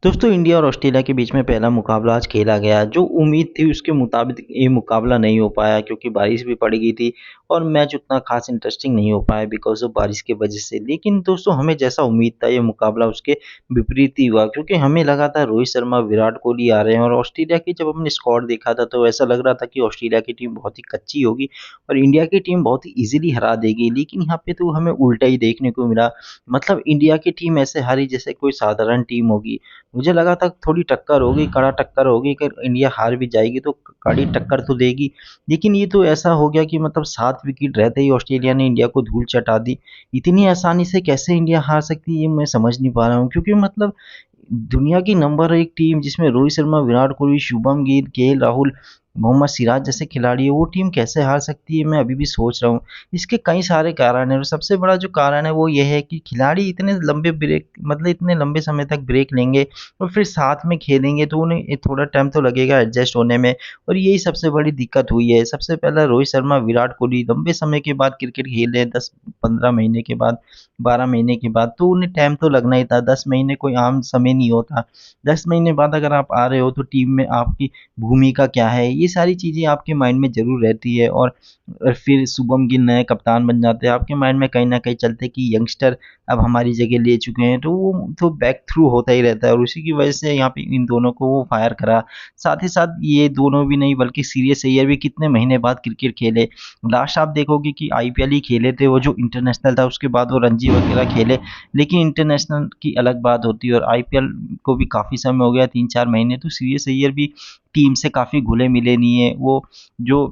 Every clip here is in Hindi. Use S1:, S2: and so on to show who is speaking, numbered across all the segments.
S1: दोस्तों इंडिया और ऑस्ट्रेलिया के बीच में पहला मुकाबला आज खेला गया। जो उम्मीद थी उसके मुताबिक ये मुकाबला नहीं हो पाया क्योंकि बारिश भी पड़ गई थी और मैच उतना ख़ास इंटरेस्टिंग नहीं हो पाया बिकॉज़ ऑफ बारिश की वजह से। लेकिन दोस्तों हमें जैसा उम्मीद था ये मुकाबला उसके विपरीत ही हुआ क्योंकि हमें लगा था रोहित शर्मा, विराट कोहली आ रहे हैं और ऑस्ट्रेलिया की जब हमने स्क्वाड देखा था तो ऐसा लग रहा था कि ऑस्ट्रेलिया की टीम बहुत ही कच्ची होगी और इंडिया की टीम बहुत ही ईज़िली हरा देगी। लेकिन यहाँ पे तो हमें उल्टा ही देखने को मिला। मतलब इंडिया की टीम ऐसे हारी जैसे कोई साधारण टीम होगी। मुझे लगा था थोड़ी टक्कर होगी, कड़ा टक्कर होगी कि इंडिया हार भी जाएगी तो कड़ी टक्कर तो देगी। लेकिन ये तो ऐसा हो गया कि मतलब 7 विकेट रहते ही ऑस्ट्रेलिया ने इंडिया को धूल चटा दी। इतनी आसानी से कैसे इंडिया हार सकती है ये मैं समझ नहीं पा रहा हूँ क्योंकि मतलब दुनिया की नंबर 1 टीम जिसमें रोहित शर्मा, विराट कोहली, शुभम गिल, केएल राहुल, मोहम्मद सिराज जैसे खिलाड़ी हैं, वो टीम कैसे हार सकती है मैं अभी भी सोच रहा हूँ। इसके कई सारे कारण हैं और सबसे बड़ा जो कारण है वो ये है कि खिलाड़ी इतने लंबे ब्रेक मतलब इतने लंबे समय तक ब्रेक लेंगे और फिर साथ में खेलेंगे तो उन्हें थोड़ा टाइम तो लगेगा एडजस्ट होने में और यही सबसे बड़ी दिक्कत हुई है। सबसे पहला रोहित शर्मा, विराट कोहली लंबे समय के बाद क्रिकेट खेल रहे हैं 10-15 महीने के बाद, 12 महीने के बाद तो उन्हें टाइम तो लगना ही था। 10 महीने कोई आम समय नहीं होता। 10 महीने बाद अगर आप आ रहे हो तो टीम में आपकी भूमिका क्या है, ये सारी चीज़ें आपके माइंड में ज़रूर रहती है और फिर शुभम गिल नए कप्तान बन जाते हैं, आपके माइंड में कहीं न कहीं चलता है कि यंगस्टर अब हमारी जगह ले चुके हैं, तो वो तो बैक थ्रू होता ही रहता है और उसी की वजह से यहाँ पे इन दोनों को वो फायर करा। साथ ही साथ ये दोनों भी नहीं बल्कि सीरियस अय्यर भी कितने महीने बाद क्रिकेट खेले। लास्ट आप देखोगे कि आईपीएल ही खेले थे, वो जो इंटरनेशनल था उसके बाद वो रणजी वगैरह खेले, लेकिन इंटरनेशनल की अलग बात होती है और आईपीएल को भी काफ़ी समय हो गया 3-4 महीने, तो सीरियस अय्यर भी टीम से काफ़ी घुले-मिले नहीं है। वो जो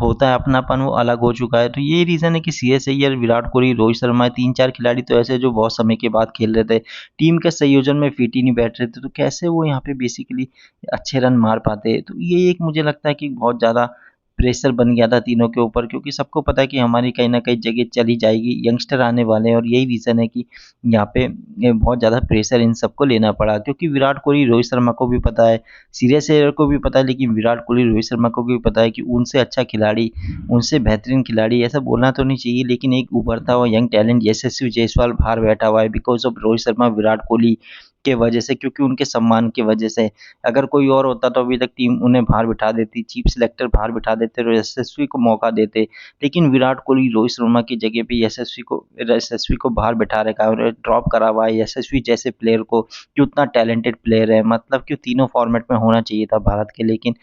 S1: होता है अपनापन वो अलग हो चुका है। तो यही रीज़न है कि सीएस अय्यर, विराट कोहली, रोहित शर्मा 3-4 खिलाड़ी तो ऐसे हैं जो बहुत समय के बाद खेल रहे थे। टीम के संयोजन में फिट ही नहीं बैठ रहे थे, तो कैसे वो यहाँ पे बेसिकली अच्छे रन मार पाते? तो ये एक मुझे लगता है कि बहुत ज़्यादा प्रेशर बन गया था तीनों के ऊपर क्योंकि सबको पता है कि हमारी कहीं न कहीं जगह चली जाएगी, यंगस्टर आने वाले हैं और यही रीज़न है कि यहाँ पे बहुत ज़्यादा प्रेशर इन सबको लेना पड़ा क्योंकि विराट कोहली, रोहित शर्मा को भी पता है, सीरियस अय्यर को भी पता है लेकिन विराट कोहली, रोहित शर्मा को भी पता है कि उनसे अच्छा खिलाड़ी, उनसे बेहतरीन खिलाड़ी ऐसा बोलना तो नहीं चाहिए लेकिन एक उभरता हुआ यंग टैलेंट यशस्वी जायसवाल बाहर बैठा हुआ है बिकॉज़ ऑफ रोहित शर्मा, विराट कोहली के वजह से क्योंकि उनके सम्मान की वजह से। अगर कोई और होता तो अभी तक टीम उन्हें बाहर बिठा देती, चीफ सिलेक्टर बाहर बिठा देते और यशस्वी को मौका देते। लेकिन विराट कोहली, रोहित शर्मा की जगह पे यशस्वी को बाहर बिठा रखा है और ड्रॉप करा हुआ है यशस्वी जैसे प्लेयर को कि उतना टैलेंटेड प्लेयर है मतलब कि तीनों फॉर्मेट में होना चाहिए था भारत के लेकिन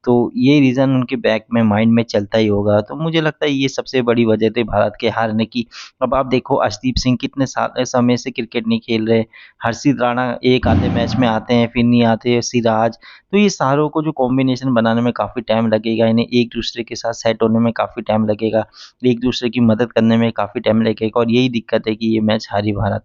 S1: तो ये रीज़न उनके बैक में माइंड में चलता ही होगा। तो मुझे लगता है ये सबसे बड़ी वजह थी भारत के हारने की। अब आप देखो अर्शदीप सिंह कितने समय से क्रिकेट नहीं खेल रहे। हर्षित राणा एक आधे मैच में आते हैं फिर नहीं आते, सिराज। तो ये सारों को जो कॉम्बिनेशन बनाने में काफ़ी टाइम लगेगा, इन्हें एक-दूसरे के साथ सेट होने में काफ़ी टाइम लगेगा, एक-दूसरे की मदद करने में काफ़ी टाइम लगेगा और यही दिक्कत है कि ये मैच हारी भारत।